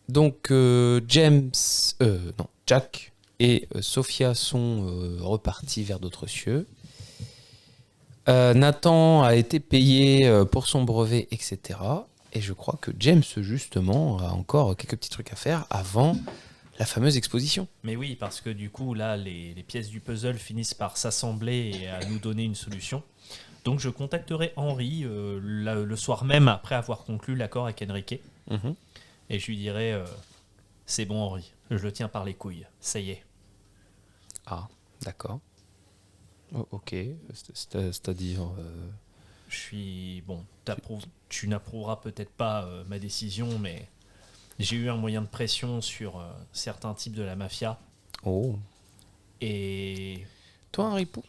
Donc Jack et Sophia sont repartis vers d'autres cieux. Nathan a été payé pour son brevet, etc. Et je crois que James, justement, a encore quelques petits trucs à faire avant la fameuse exposition. Mais oui, parce que du coup, là, les pièces du puzzle finissent par s'assembler et à nous donner une solution. Donc je contacterai Henry le soir même après avoir conclu l'accord avec Enrique. Mhm. Et je lui dirai c'est bon Henry, je le tiens par les couilles, ça y est. Ah, d'accord. Oh, ok, c'est-à-dire... Je suis... Bon, tu n'approuveras peut-être pas ma décision, mais j'ai eu un moyen de pression sur certains types de la mafia. Oh. Et Toi, un ripou?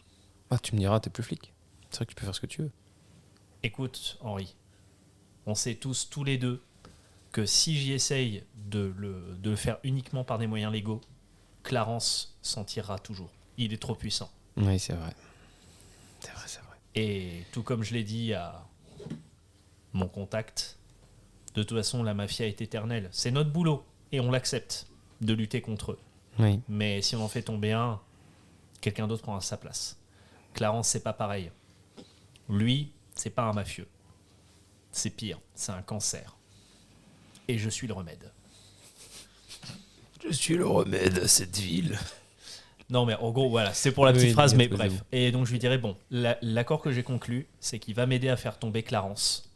Ah, tu me diras, t'es plus flic. C'est vrai que tu peux faire ce que tu veux. écoute Henry, on sait tous les deux, que si j'y essaye de le faire uniquement par des moyens légaux, Clarence s'en tirera toujours. Il est trop puissant. Oui, c'est vrai. C'est vrai, c'est vrai. Et tout comme je l'ai dit à mon contact, de toute façon, la mafia est éternelle. C'est notre boulot, et on l'accepte, de lutter contre eux. Oui. Mais si on en fait tomber un, quelqu'un d'autre prendra sa place. Clarence, c'est pas pareil. Lui, c'est pas un mafieux. C'est pire, c'est un cancer. Et je suis le remède. Je suis le remède à cette ville. Non, mais en gros, voilà, c'est pour la petite Oui, phrase, mais vas-y. bref. Et donc, je lui dirais, bon, l'accord que j'ai conclu, c'est qu'il va m'aider à faire tomber Clarence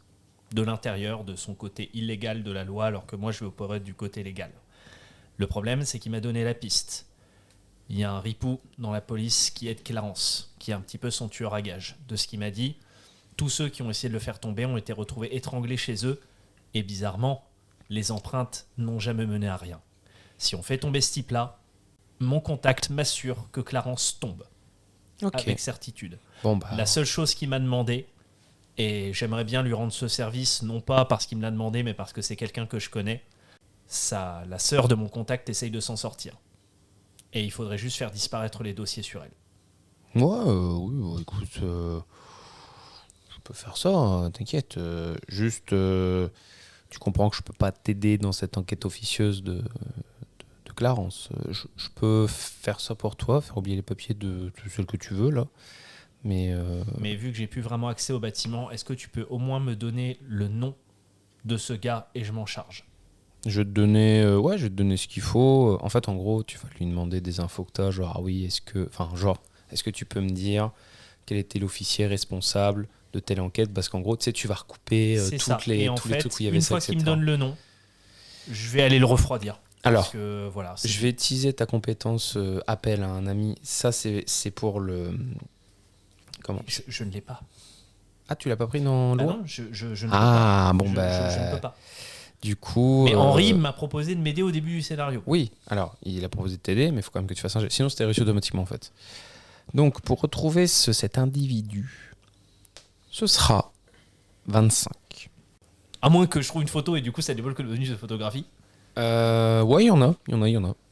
de l'intérieur, de son côté illégal de la loi, alors que moi, je vais opérer du côté légal. Le problème, c'est qu'il m'a donné la piste. Il y a un ripou dans la police qui aide Clarence, qui est un petit peu son tueur à gages. De ce qu'il m'a dit, tous ceux qui ont essayé de le faire tomber ont été retrouvés étranglés chez eux, et bizarrement, les empreintes n'ont jamais mené à rien. Si on fait tomber ce type-là, mon contact m'assure que Clarence tombe, Ok. avec certitude. Bon, bah... La seule chose qu'il m'a demandé, et j'aimerais bien lui rendre ce service, non pas parce qu'il me l'a demandé, mais parce que c'est quelqu'un que je connais, la sœur de mon contact essaye de s'en sortir. Et il faudrait juste faire disparaître les dossiers sur elle. Ouais, oui, écoute... je peux faire ça, hein, t'inquiète. Juste... tu comprends que je peux pas t'aider dans cette enquête officieuse de Clarence. Je peux faire ça pour toi, faire oublier les papiers de celle que tu veux, là. Mais... Mais vu que j'ai plus vraiment accès au bâtiment, est-ce que tu peux au moins me donner le nom de ce gars et je m'en charge? je vais te donner, je vais te donner ce qu'il faut. En fait, en gros, tu vas lui demander des infos que t'as, genre, ah oui, est-ce que tu peux me dire quel était l'officier responsable de telle enquête? Parce qu'en gros, tu sais, tu vas recouper C'est ça. Et en tous les fait, trucs où il y avait une ça, fois qu'il me etc. donne le nom, je vais aller le refroidir. Alors, Parce que, voilà, je vais utiliser ta compétence appel à un ami. Ça, c'est pour le... Comment? je ne l'ai pas. Ah, tu l'as pas pris dans Bah loi? non, je ne peux Ah, pas. bon, Je ne peux pas. du coup... Mais Henri m'a proposé de m'aider au début du scénario. Oui, alors, il a proposé de t'aider, mais il faut quand même que tu fasses un jet. Sinon, c'était réussi automatiquement, en fait. Donc, pour retrouver cet individu, ce sera 25. À moins que je trouve une photo et du coup ça débloque le bonus de photographie. Ouais, il y en a.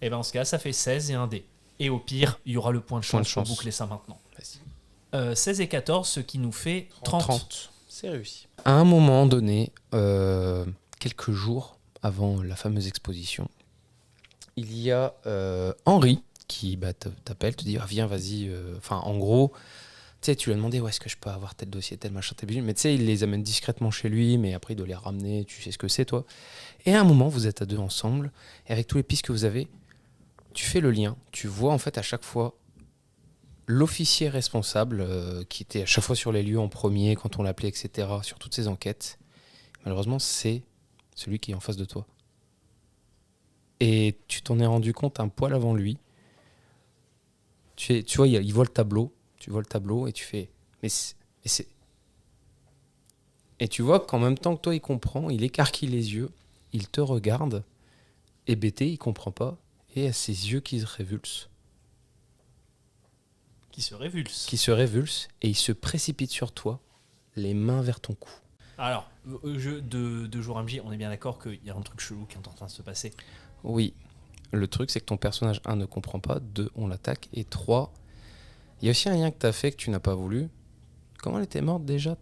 Et ben en ce cas, ça fait 16 et un dé. Et au pire, il y aura le point de Point de chance pour chance. boucler ça maintenant. Vas-y. 16 et 14, ce qui nous fait 30. C'est réussi. À un moment donné, quelques jours avant la fameuse exposition, il y a Henri qui t'appelle, te dit ah, viens, vas-y. Enfin, en gros, tu sais, tu lui as demandé où est-ce que je peux avoir tel dossier, tel machin, tel bidule. Mais tu sais, il les amène discrètement chez lui, mais après, il doit les ramener. Tu sais ce que c'est, toi. Et à un moment, vous êtes à deux ensemble, et avec tous les pistes que vous avez, tu fais le lien. Tu vois, en fait, à chaque fois, l'officier responsable, qui était à chaque fois sur les lieux en premier, quand on l'appelait, etc., sur toutes ces enquêtes, malheureusement, c'est celui qui est en face de toi. Et tu t'en es rendu compte un poil avant lui. Tu vois, il voit le tableau. Tu vois le tableau et tu fais... Mais c'est... Et tu vois qu'en même temps que toi, il comprend, il écarquille les yeux, il te regarde, et bêté, il comprend pas, et a ses yeux qui se révulsent. Qui se révulse. Qui se révulsent, et il se précipite sur toi, les mains vers ton cou. Alors, jeu de jour MJ, on est bien d'accord qu'il y a un truc chelou qui est en train de se passer. Oui. Le truc, c'est que ton personnage, 1, ne comprend pas, 2, on l'attaque, et 3, il y a aussi un lien que tu as fait que tu n'as pas voulu. Comment elle était morte déjà,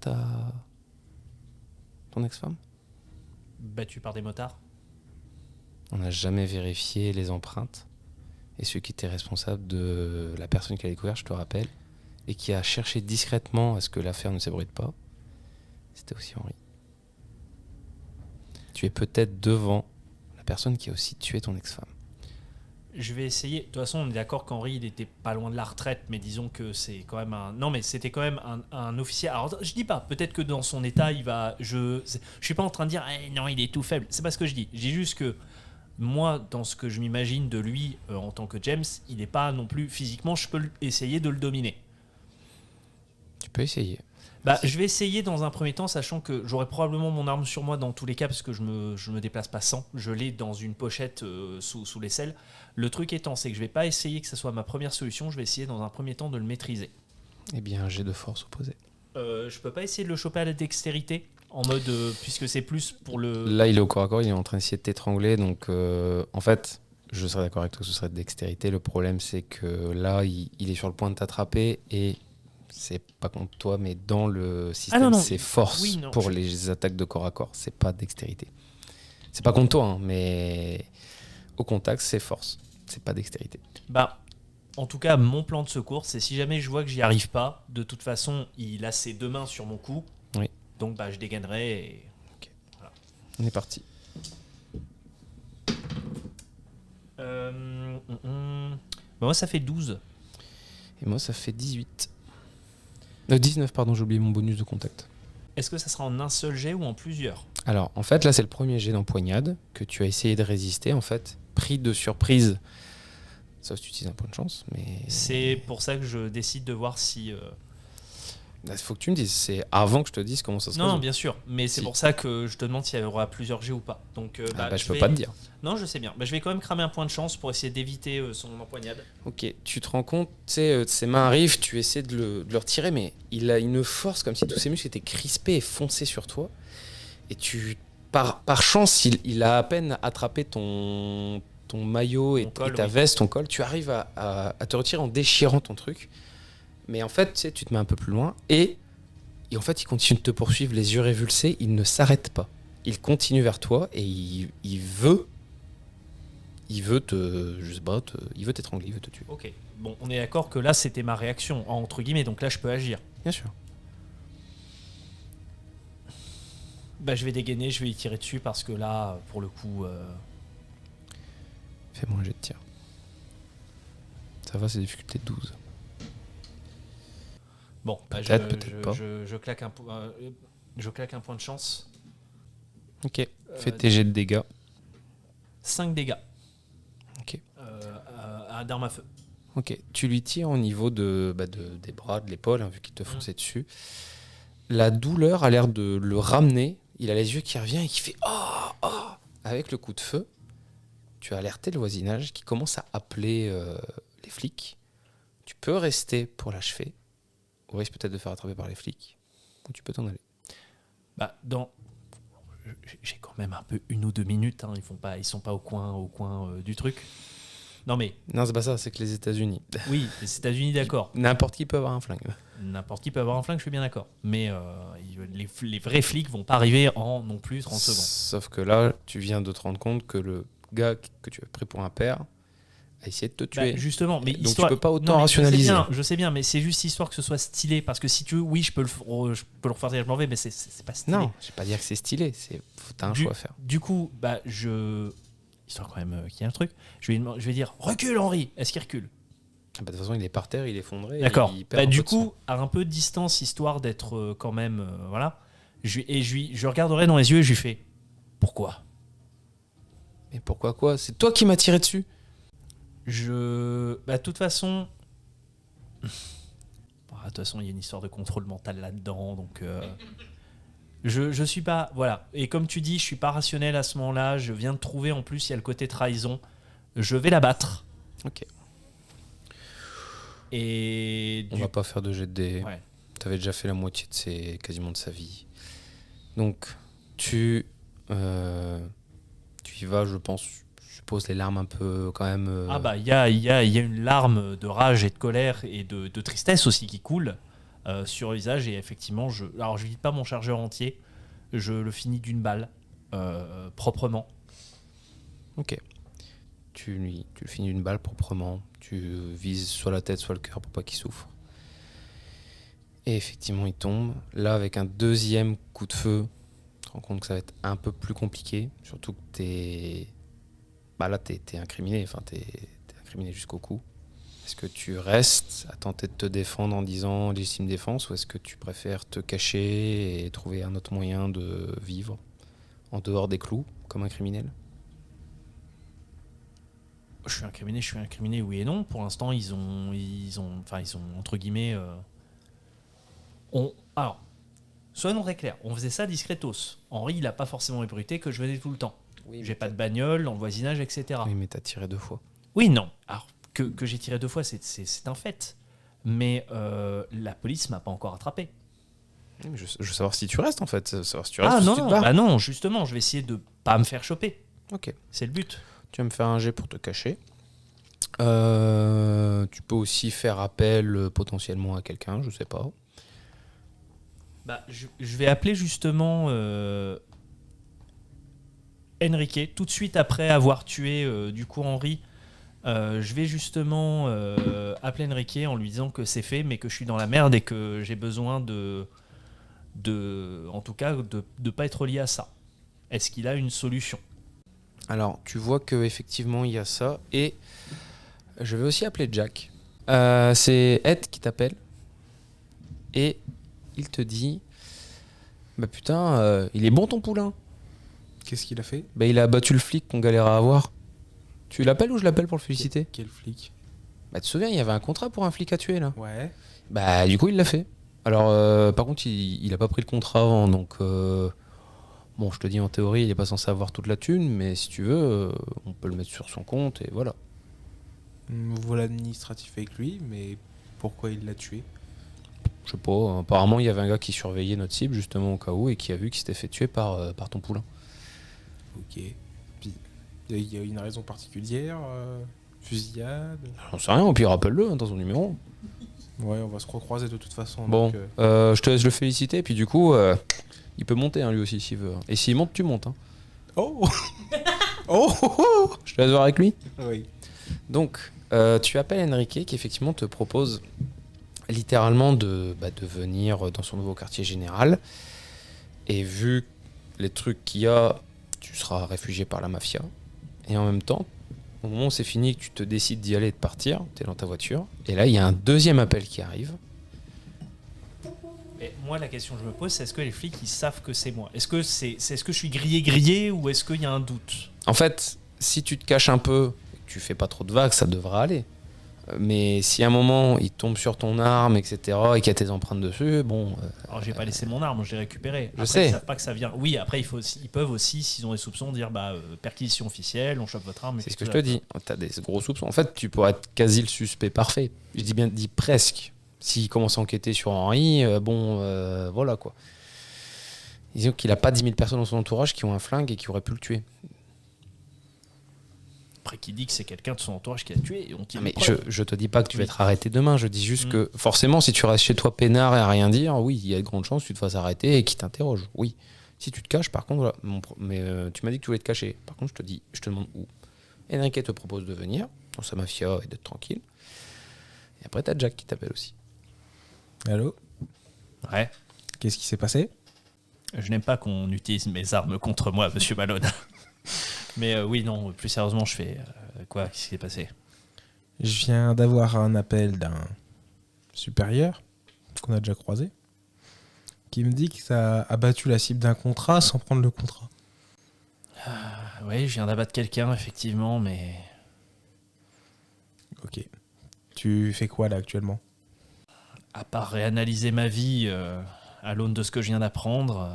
ton ex-femme? Battu par des motards. On n'a jamais vérifié les empreintes. Et celui qui était responsable de la personne qui l'a découvert, je te rappelle, et qui a cherché discrètement à ce que l'affaire ne s'ébruite pas, c'était aussi Henri. Tu es peut-être devant la personne qui a aussi tué ton ex-femme. Je vais essayer. De toute façon, on est d'accord qu'Henri, il était pas loin de la retraite, mais disons que c'est quand même un. Non, mais c'était quand même un officier. Alors, je dis pas. Peut-être que dans son état, il va. Je suis pas en train de dire, non, il est tout faible. C'est pas ce que je dis. Je dis juste que moi, dans ce que je m'imagine de lui en tant que James, il n'est pas non plus physiquement. Je peux essayer de le dominer. Tu peux essayer. Bah, je vais essayer dans un premier temps, sachant que j'aurai probablement mon arme sur moi dans tous les cas, parce que je me déplace pas sans. Je l'ai dans une pochette sous l'aisselle. Le truc étant, c'est que je vais pas essayer que ce soit ma première solution. Je vais essayer dans un premier temps de le maîtriser. Eh bien, un jet de force opposé. Je peux pas essayer de le choper à la dextérité, en mode puisque c'est plus pour le. Là, il est au corps à corps, il est en train d'essayer de t'étrangler. Donc, en fait, je serais d'accord avec toi que ce serait de dextérité. Le problème, c'est que là, il est sur le point de t'attraper et c'est pas contre toi, mais dans le système, non. c'est force Oui, non, pour les attaques de corps à corps. C'est pas dextérité. C'est pas contre toi, hein, mais au contact, c'est force. C'est pas dextérité. Bah, en tout cas, mon plan de secours, c'est si jamais je vois que j'y arrive pas, de toute façon, il a ses deux mains sur mon cou. Oui. Donc, bah, je dégainerai. Et... Okay. Voilà. On est parti. Bah, moi, ça fait 12. Et moi, ça fait 18. 19, pardon, j'ai oublié mon bonus de contact. Est-ce que ça sera en un seul jet ou en plusieurs ? Alors, en fait, là, c'est le premier jet d'empoignade que tu as essayé de résister, en fait, pris de surprise. Sauf si tu utilises un point de chance, mais... C'est pour ça que je décide de voir si... Il faut que tu me dises, c'est avant que je te dise comment ça se passe. Non, bien sûr, mais c'est pour ça que je te demande s'il y aura plusieurs jets ou pas. Donc, je peux pas te dire. Non, je sais bien. Je vais quand même cramer un point de chance pour essayer d'éviter son empoignade. Ok, tu te rends compte, tu sais, ses mains arrivent, tu essaies de le retirer, mais il a une force comme si tous ses muscles étaient crispés et foncés sur toi. Et par chance, il a à peine attrapé ton maillot et ta veste, ton col. Tu arrives à te retirer en déchirant ton truc. Mais en fait, tu sais, tu te mets un peu plus loin et en fait, il continue de te poursuivre, les yeux révulsés. Il ne s'arrête pas. Il continue vers toi et il veut te, je sais pas, il veut t'étrangler, il veut te tuer. Ok. Bon, on est d'accord que là, c'était ma réaction entre guillemets, donc là, je peux agir. Bien sûr. Je vais dégainer, je vais y tirer dessus parce que là, pour le coup. Fais-moi un jet de tir. Ça va, c'est difficulté 12. Bon, peut-être pas. Je claque un point de chance. Ok, fais tes jets de dégâts. 5 dégâts. Ok. D'arme à feu. Ok, tu lui tires au niveau des bras, de l'épaule, hein, vu qu'il te fonçait dessus. La douleur a l'air de le ramener. Il a les yeux qui reviennent et qui fait « Oh !» Avec le coup de feu, tu as alerté le voisinage qui commence à appeler les flics. Tu peux rester pour l'achever, au risque peut-être de faire attraper par les flics, ou tu peux t'en aller. J'ai quand même un peu 1 ou 2 minutes. Hein. Ils sont pas au coin du truc. Non, c'est pas ça, c'est que les États-Unis. Oui, les États-Unis, d'accord. N'importe qui peut avoir un flingue. N'importe qui peut avoir un flingue, je suis bien d'accord. Mais les vrais flics vont pas arriver en non plus 30 secondes. Sauf que là, tu viens de te rendre compte que le gars que tu as pris pour un père a essayé de te tuer. Justement, mais donc tu peux pas autant rationaliser. Je sais bien, mais c'est juste histoire que ce soit stylé. Parce que si tu veux, oui, je peux le refaire, je m'en vais, mais c'est pas stylé. Non, je vais pas dire que c'est stylé. T'as un choix à faire. Du coup, histoire quand même qu'il y ait un truc, je vais dire recule Henri. Est-ce qu'il recule? De toute façon, il est par terre, il est effondré. D'accord. Du coup, à un peu de distance, histoire d'être quand même. Voilà. Je regarderai dans les yeux et je lui fais pourquoi? Mais pourquoi quoi? C'est toi qui m'as tiré dessus. De toute façon. De toute façon, il y a une histoire de contrôle mental là-dedans, donc. Je suis pas, voilà. Et comme tu dis, je suis pas rationnel à ce moment-là. Je viens de trouver, en plus, il y a le côté trahison. Je vais la battre. Ok. Et on va pas faire de jet de dés. Ouais. T'avais déjà fait la moitié quasiment de sa vie. Donc tu y vas, je pense. Je suppose les larmes un peu quand même. Il y a une larme de rage et de colère et de tristesse aussi qui coule. Sur le visage, et effectivement je vide pas mon chargeur entier, je le finis d'une balle proprement. Ok. Tu le finis d'une balle proprement. Tu vises soit la tête, soit le cœur pour pas qu'il souffre. Et effectivement, il tombe. Là, avec un deuxième coup de feu, tu te rends compte que ça va être un peu plus compliqué. Surtout que t'es incriminé. Enfin, t'es incriminé jusqu'au cou. Est-ce que tu restes à tenter de te défendre en disant légitime défense, ou est-ce que tu préfères te cacher et trouver un autre moyen de vivre en dehors des clous, comme un criminel? Je suis incriminé, oui et non. Pour l'instant, ils ont entre guillemets. Alors, soyons très clairs, on faisait ça discretos. Henri, il n'a pas forcément ébruité que je venais tout le temps. Oui, J'ai pas de bagnole dans le voisinage, etc. Oui, mais t'as tiré 2 fois. Oui, non. Alors, que j'ai tiré 2 fois, c'est un fait. Mais la police m'a pas encore attrapé. Oui, mais je veux savoir si tu restes en fait. Savoir si tu restes Ah ou si non, tu te non, barres. bah non, justement, je vais essayer de pas me faire choper. Ok. C'est le but. Tu vas me faire un jet pour te cacher. Tu peux aussi faire appel potentiellement à quelqu'un, je sais pas. Bah, je vais appeler justement Enrique tout de suite après avoir tué du coup Henri. Je vais justement appeler Enrique en lui disant que c'est fait, mais que je suis dans la merde et que j'ai besoin en tout cas, de pas être lié à ça. Est-ce qu'il a une solution? Alors, tu vois que effectivement il y a ça, et je vais aussi appeler Jack. C'est Ed qui t'appelle, et il te dit, bah putain, il est bon ton poulain. Qu'est-ce qu'il a fait? Bah il a abattu le flic qu'on galérait à avoir. Tu l'appelles ou je l'appelle pour le féliciter? Quel flic? Bah tu te souviens, il y avait un contrat pour un flic à tuer là. Ouais. Bah du coup il l'a fait. Alors par contre il a pas pris le contrat avant, donc bon, je te dis en théorie il est pas censé avoir toute la thune, mais si tu veux on peut le mettre sur son compte et voilà. Voilà l'administratif avec lui, mais pourquoi il l'a tué? Je sais pas, apparemment il y avait un gars qui surveillait notre cible justement au cas où, et qui a vu qu'il s'était fait tuer par ton poulain. Ok. Puis il y a une raison particulière? Fusillade? J'en sais rien, au pire rappelle-le dans son numéro. Ouais, on va se recroiser de toute façon. Bon, donc, je te laisse le féliciter, puis du coup il peut monter lui aussi s'il veut. Et s'il monte, tu montes. Oh oh, oh Je te laisse voir avec lui. Oui. Donc, tu appelles Enrique qui effectivement te propose littéralement de venir dans son nouveau quartier général. Et vu les trucs qu'il y a, tu seras réfugié par la mafia. Et en même temps, au moment où c'est fini, que tu te décides d'y aller et de partir, tu es dans ta voiture. Et là, il y a un deuxième appel qui arrive. Et moi, la question que je me pose, c'est est-ce que les flics ils savent que c'est moi? Est-ce que est-ce que je suis grillé ou est-ce qu'il y a un doute? En fait, si tu te caches un peu, et que tu fais pas trop de vagues, ça devrait aller. Mais si à un moment il tombe sur ton arme, etc., et qu'il y a tes empreintes dessus, bon. Alors j'ai pas laissé mon arme, je l'ai récupérée. Je Après, sais. ils savent pas que ça vient. Oui, après ils peuvent aussi, s'ils ont des soupçons, dire perquisition officielle, on chope votre arme. C'est ce que je te dis. Tu as des gros soupçons. En fait, tu pourrais être quasi le suspect parfait. Je dis bien dit presque. S'il commence à enquêter sur Henri, voilà quoi. Disons qu'il a pas 10 000 personnes dans son entourage qui ont un flingue et qui auraient pu le tuer. Après, qui dit que c'est quelqu'un de son entourage qui l'a tué et on tire Mais une preuve. je te dis pas que tu vas Oui. être arrêté demain. Je dis juste que forcément, si tu restes chez toi peinard et à rien dire, oui, il y a de grandes chances que tu te fasses arrêter et qu'ils t'interrogent. Oui. Si tu te caches, par contre, voilà. Mais tu m'as dit que tu voulais te cacher. Par contre, je te demande où. Enrique te propose de venir dans sa mafia et d'être tranquille. Et après, t'as Jack qui t'appelle aussi. Allô? Ouais. Qu'est-ce qui s'est passé? Je n'aime pas qu'on utilise mes armes contre moi, monsieur Malone. Mais oui, non, plus sérieusement, je fais quoi? Qu'est-ce qui s'est passé? Je viens d'avoir un appel d'un supérieur qu'on a déjà croisé qui me dit que ça a abattu la cible d'un contrat sans prendre le contrat. Oui, je viens d'abattre quelqu'un, effectivement, mais Ok. Tu fais quoi là actuellement? à part réanalyser ma vie à l'aune de ce que je viens d'apprendre,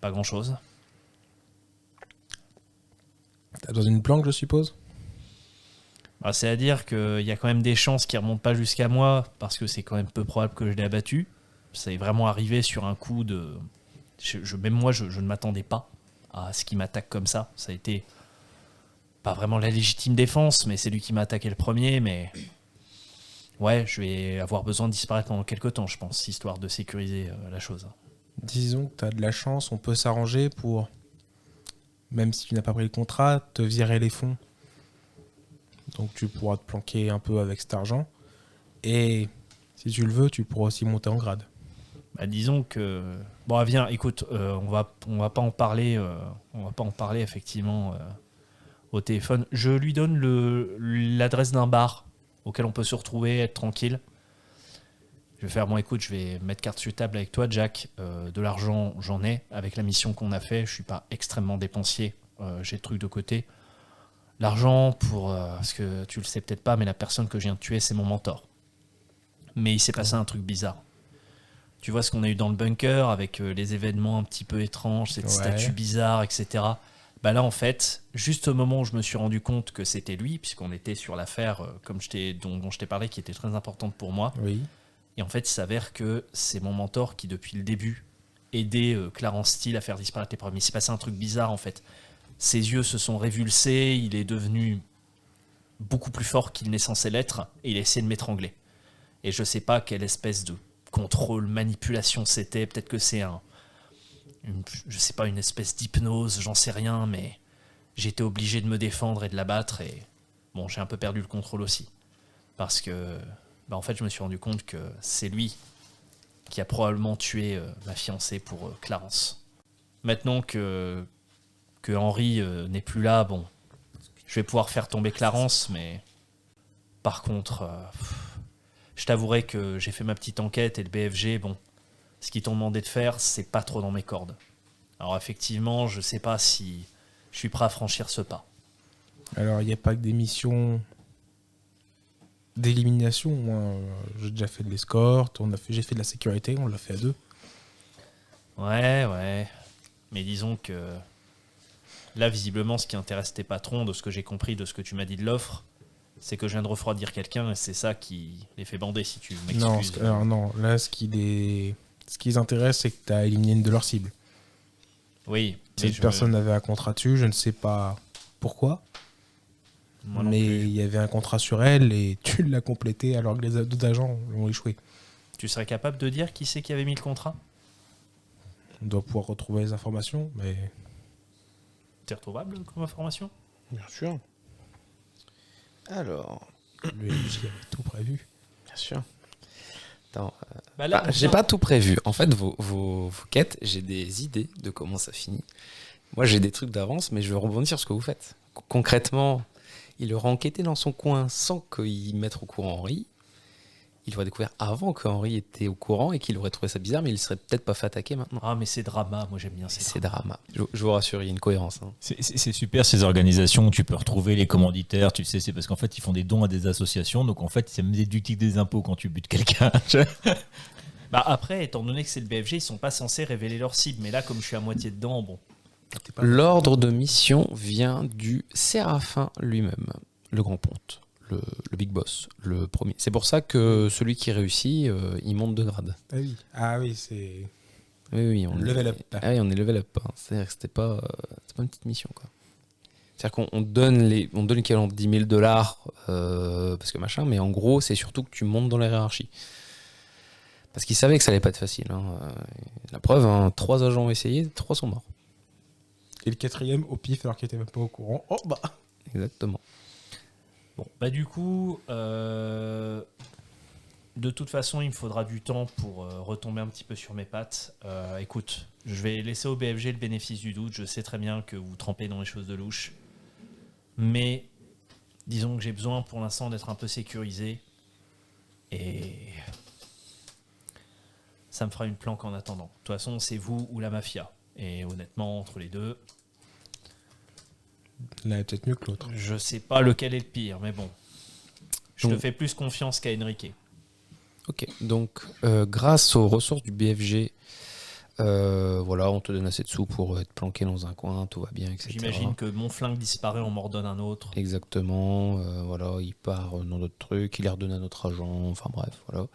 pas grand-chose. T'as besoin d'une planque, je suppose? C'est-à-dire qu'il y a quand même des chances qui ne remontent pas jusqu'à moi, parce que c'est quand même peu probable que je l'ai abattu. Ça est vraiment arrivé sur un coup de... Même moi, je ne m'attendais pas à ce qu'il m'attaque comme ça. Ça a été pas vraiment la légitime défense, mais c'est lui qui m'a attaqué le premier, mais... Ouais, je vais avoir besoin de disparaître pendant quelques temps, je pense, histoire de sécuriser la chose. Disons que t'as de la chance, on peut s'arranger pour même si tu n'as pas pris le contrat, te virer les fonds. Donc tu pourras te planquer un peu avec cet argent. Et si tu le veux, tu pourras aussi monter en grade. Bah, disons que bon, viens, écoute, on va pas en parler, effectivement au téléphone. Je lui donne l'adresse d'un bar auquel on peut se retrouver, être tranquille. Je vais faire bon, écoute, je vais mettre carte sur table avec toi, Jack. De l'argent, j'en ai avec la mission qu'on a fait. Je suis pas extrêmement dépensier. J'ai le truc de côté. L'argent parce que tu le sais peut-être pas, mais la personne que je viens de tuer, c'est mon mentor. Mais il s'est passé un truc bizarre. Tu vois ce qu'on a eu dans le bunker avec les événements un petit peu étranges, cette statue bizarre, etc. Bah là, en fait, juste au moment où je me suis rendu compte que c'était lui, puisqu'on était sur l'affaire dont je t'ai parlé, qui était très importante pour moi. Oui. Et en fait, il s'avère que c'est mon mentor qui, depuis le début, aidait Clarence Steele à faire disparaître les preuves. Mais il s'est passé un truc bizarre, en fait. Ses yeux se sont révulsés, il est devenu beaucoup plus fort qu'il n'est censé l'être, et il a essayé de m'étrangler. Et je sais pas quelle espèce de contrôle, manipulation c'était. Peut-être que c'est une espèce d'hypnose, j'en sais rien, mais j'ai été obligé de me défendre et de l'abattre. Et bon, j'ai un peu perdu le contrôle aussi. Parce que, en fait, je me suis rendu compte que c'est lui qui a probablement tué ma fiancée pour Clarence. Maintenant que Henry n'est plus là, bon, je vais pouvoir faire tomber Clarence, mais par contre, je t'avouerai que j'ai fait ma petite enquête et le BFG, bon, ce qu'ils t'ont demandé de faire, c'est pas trop dans mes cordes. Alors effectivement, je sais pas si je suis prêt à franchir ce pas. Alors, il n'y a pas que des missions d'élimination. Moi, j'ai déjà fait de l'escorte, j'ai fait de la sécurité, on l'a fait à 2. Ouais. Mais disons que là, visiblement, ce qui intéresse tes patrons, de ce que j'ai compris, de ce que tu m'as dit de l'offre, c'est que je viens de refroidir quelqu'un et c'est ça qui les fait bander, si tu m'excuses. Non, là, ce qui les intéresse, c'est que tu as éliminé une de leurs cibles. Oui. Cette personne avait un contrat dessus, je ne sais pas pourquoi. Mais il y avait un contrat sur elle et tu l'as complété alors que les autres agents ont échoué. Tu serais capable de dire qui c'est qui avait mis le contrat ? On doit pouvoir retrouver les informations, mais... C'est retrouvable comme information ? Bien sûr. Alors, Le MJ avait tout prévu. bien sûr. Attends, là, j'ai pas tout prévu. En fait, vos quêtes, j'ai des idées de comment ça finit. Moi, j'ai des trucs d'avance, mais je veux rebondir sur ce que vous faites. Concrètement, il aurait enquêté dans son coin sans qu'il mette au courant Henry. Il aurait découvert avant que Henry était au courant et qu'il aurait trouvé ça bizarre, mais il serait peut-être pas fait attaquer maintenant. Ah, mais c'est drama, moi j'aime bien C'est drama. Je vous rassure, il y a une cohérence. Hein. C'est super ces organisations où tu peux retrouver les commanditaires, tu sais, c'est parce qu'en fait ils font des dons à des associations, donc en fait c'est même déductible des impôts quand tu butes quelqu'un. Après, étant donné que c'est le BFG, ils sont pas censés révéler leur cible, mais là, comme je suis à moitié dedans, bon. L'ordre de mission vient du Séraphin lui-même, le grand ponte, le big boss, le premier. C'est pour ça que celui qui réussit, il monte de grade. Ah oui, c'est... Oui, on level up. Ah oui, on est level up. Hein. C'est-à-dire que c'est pas une petite mission, quoi. C'est-à-dire qu'on donne l'équivalent de $10 000 parce que machin, mais en gros, c'est surtout que tu montes dans la hiérarchie. Parce qu'ils savaient que ça allait pas être facile. Hein. La preuve, 3 agents ont essayé, 3 sont morts. Et le 4e au pif alors qu'il était même pas au courant. Oh bah. Exactement. Bon, du coup, de toute façon, il me faudra du temps pour retomber un petit peu sur mes pattes. Écoute, je vais laisser au BFG le bénéfice du doute. Je sais très bien que vous trempez dans les choses de louche. Mais disons que j'ai besoin pour l'instant d'être un peu sécurisé. Et ça me fera une planque en attendant. De toute façon, c'est vous ou la mafia. Et honnêtement, entre les deux... L'un est peut-être mieux que l'autre. Je sais pas lequel est le pire, mais bon. Je Donc, te fais plus confiance qu'à Enrique. Ok, donc grâce aux ressources du BFG, voilà, on te donne assez de sous pour être planqué dans un coin, tout va bien, etc. J'imagine que mon flingue disparaît, on m'en redonne un autre. Exactement, voilà, il part dans d'autres trucs, il les redonne à notre agent, enfin bref, voilà.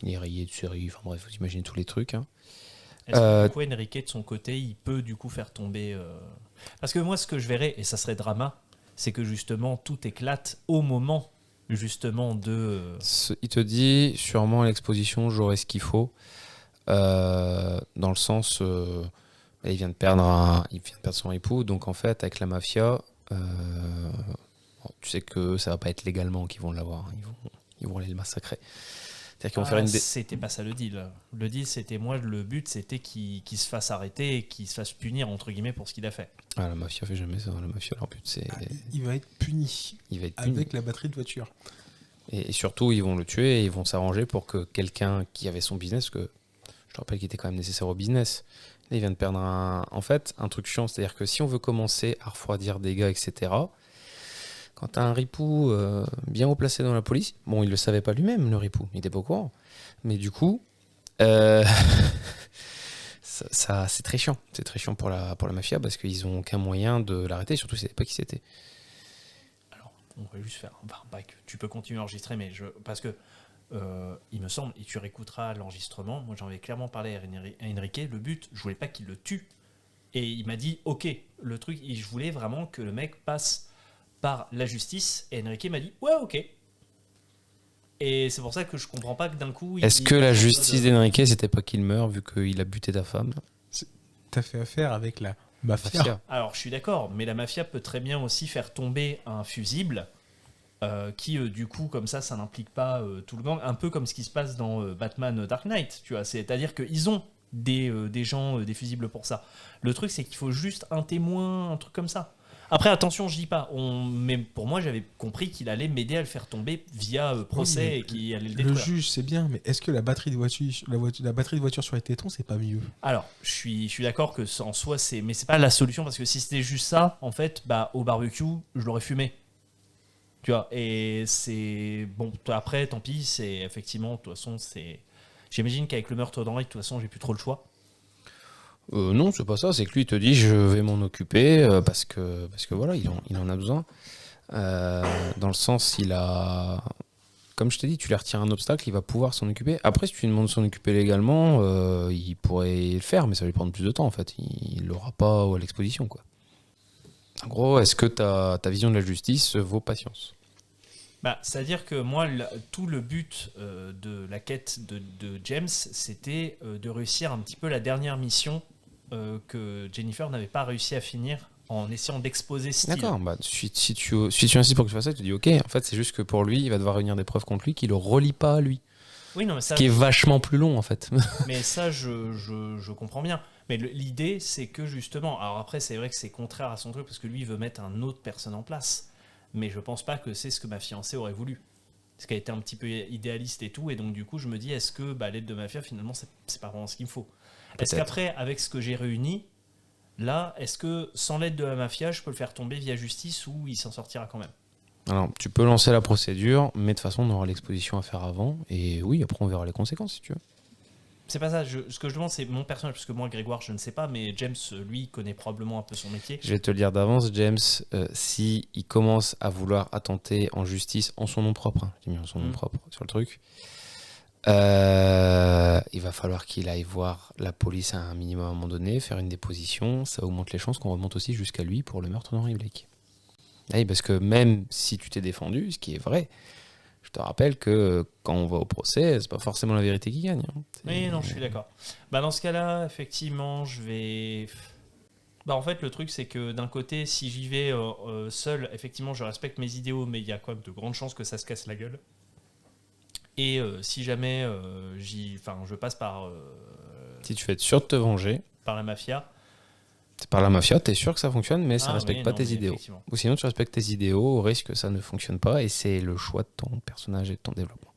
Il est rayé de série, enfin bref, vous imaginez tous les trucs. Hein. Est-ce que du coup, Enrique, de son côté, il peut du coup faire tomber... Parce que moi, ce que je verrais, et ça serait drama, c'est que justement, tout éclate au moment, justement, de... Il te dit, sûrement à l'exposition, j'aurai ce qu'il faut, dans le sens... Et il vient de perdre son époux. Donc en fait, avec la mafia, bon, tu sais que ça va pas être légalement qu'ils vont l'avoir. Ils vont aller le massacrer. C'est-à-dire qu'ils vont faire une... C'était pas ça le deal. Le deal, c'était le but, c'était qu'il se fasse arrêter et qu'il se fasse punir, entre guillemets, pour ce qu'il a fait. Ah, la mafia fait jamais ça. La mafia, leur but, c'est... Il va être puni. Il va être puni. Avec la batterie de voiture. Et surtout, ils vont le tuer et ils vont s'arranger pour que quelqu'un qui avait son business, que je te rappelle qu'il était quand même nécessaire au business, là, il vient de perdre en fait, un truc chiant. C'est-à-dire que si on veut commencer à refroidir des gars, etc., quand tu as un ripou bien haut placé dans la police, bon, il le savait pas lui-même, le ripou, il était pas au courant. Mais du coup, ça c'est très chiant. C'est très chiant pour la mafia parce qu'ils ont aucun moyen de l'arrêter, surtout s'ils ne savaient pas qui c'était. Alors, on va juste faire un back. Tu peux continuer à enregistrer, mais parce que il me semble, et tu réécouteras l'enregistrement, moi j'en avais clairement parlé à Enrique, le but, je voulais pas qu'il le tue. Et il m'a dit, ok, le truc, je voulais vraiment que le mec passe par la justice, et Enrique m'a dit ouais, ok. Et c'est pour ça que je comprends pas que d'un coup est-ce que la justice d'Enrique c'était pas qu'il meurt vu qu'il a buté ta femme? T'as fait affaire avec la mafia. Alors je suis d'accord, mais la mafia peut très bien aussi faire tomber un fusible qui du coup comme ça n'implique pas tout le gang, un peu comme ce qui se passe dans Batman Dark Knight, tu vois, c'est-à-dire qu'ils ont des gens, des fusibles pour ça. Le truc c'est qu'il faut juste un témoin, un truc comme ça. Après, attention, je dis pas. Mais pour moi, j'avais compris qu'il allait m'aider à le faire tomber via procès et qu'il allait le détruire. Le juge, c'est bien, mais est-ce que la batterie de voiture sur les tétons, c'est pas mieux? Alors, je suis d'accord que en soi, mais c'est pas la solution parce que si c'était juste ça, en fait, au barbecue, je l'aurais fumé. Tu vois. Et c'est bon. Après, tant pis. C'est effectivement, de toute façon, c'est. J'imagine qu'avec le meurtre d'Henri, de toute façon, j'ai plus trop le choix. Non, c'est pas ça, c'est que lui il te dit je vais m'en occuper parce que voilà, il en a besoin. Dans le sens, comme je t'ai dit, tu lui retires un obstacle, il va pouvoir s'en occuper. Après, si tu lui demandes de s'en occuper légalement, il pourrait le faire, mais ça va lui prendre plus de temps en fait. Il l'aura pas à l'exposition, quoi. En gros, est-ce que ta vision de la justice vaut patience? C'est-à-dire que moi, tout le but de la quête de James, c'était de réussir un petit peu la dernière mission que Jennifer n'avait pas réussi à finir en essayant d'exposer Steele. D'accord, si tu insistes pour que je fasse ça, tu dis ok, en fait c'est juste que pour lui, il va devoir réunir des preuves contre lui qui le relient pas à lui. Oui, non, mais ça, ce qui est vachement plus long en fait. Mais ça, je comprends bien. Mais l'idée, c'est que justement, alors après c'est vrai que c'est contraire à son truc parce que lui il veut mettre un autre personne en place. Mais je pense pas que c'est ce que ma fiancée aurait voulu. Parce qu'elle était un petit peu idéaliste et tout, et donc du coup je me dis, est-ce que l'aide de mafia finalement c'est pas vraiment ce qu'il me faut? Est-ce qu'après, avec ce que j'ai réuni, là, est-ce que sans l'aide de la mafia, je peux le faire tomber via justice ou il s'en sortira quand même? Alors, tu peux lancer la procédure, mais de toute façon on aura l'exposition à faire avant, et oui, après on verra les conséquences si tu veux. C'est pas ça, ce que je demande c'est mon personnage, parce que moi Grégoire je ne sais pas, mais James lui connaît probablement un peu son métier. Je vais te le dire d'avance, James, si il commence à vouloir attenter en justice en son nom propre, hein, j'ai mis en son nom propre sur le truc, il va falloir qu'il aille voir la police à un minimum à un moment donné, faire une déposition, ça augmente les chances qu'on remonte aussi jusqu'à lui pour le meurtre d'Henri Blake. Oui, parce que même si tu t'es défendu, ce qui est vrai, je te rappelle que quand on va au procès, c'est pas forcément la vérité qui gagne. Hein. Oui, non, je suis d'accord. Dans ce cas-là, effectivement, je vais... en fait, le truc, c'est que d'un côté, si j'y vais seul, effectivement, je respecte mes idéaux, mais il y a quand même de grandes chances que ça se casse la gueule. Et si jamais je passe par... si tu veux être sûr de te venger... Par la mafia... Par la mafia, t'es sûr que ça fonctionne, mais ça respecte pas tes idéaux. Ou sinon, tu respectes tes idéaux au risque que ça ne fonctionne pas, et c'est le choix de ton personnage et de ton développement.